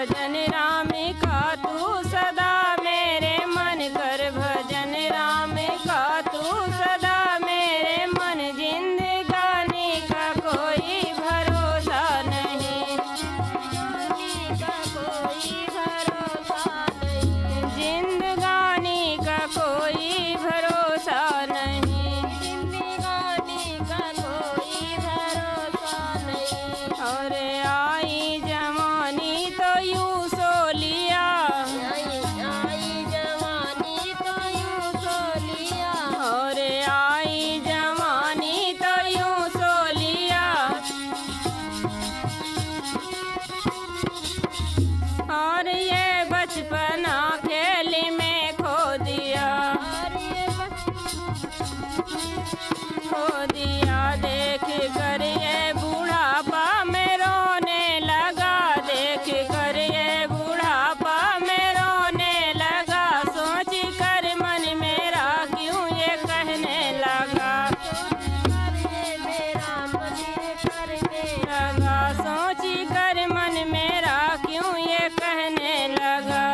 भजन राम का तू सदा, मेरे मन कर भजन राम का तू सदा, मेरे मन जिंदगानी का कोई भरोसा नहीं, का कोई भरोसा नहीं, जिंदगानी का कोई भरोसा नहीं, जिंदगानी का कोई भरोसा नहीं। और आई जवानी तो यूं सो लिया, आई जवानी तो यूं सो लिया, और आई जवानी तो यूं सो लिया, और ये बचपना खेल में खो दिया, और ये खो दिया। देख कर ये बुढ़ापा में रोने लगा, देख कर ये बुढ़ापा में रोने लगा, सोच कर मन मेरा क्यों ये कहने लगा, सोच कर ये मेरा मन ये करने लगा, सोच कर मन मेरा क्यों ये कहने लगा।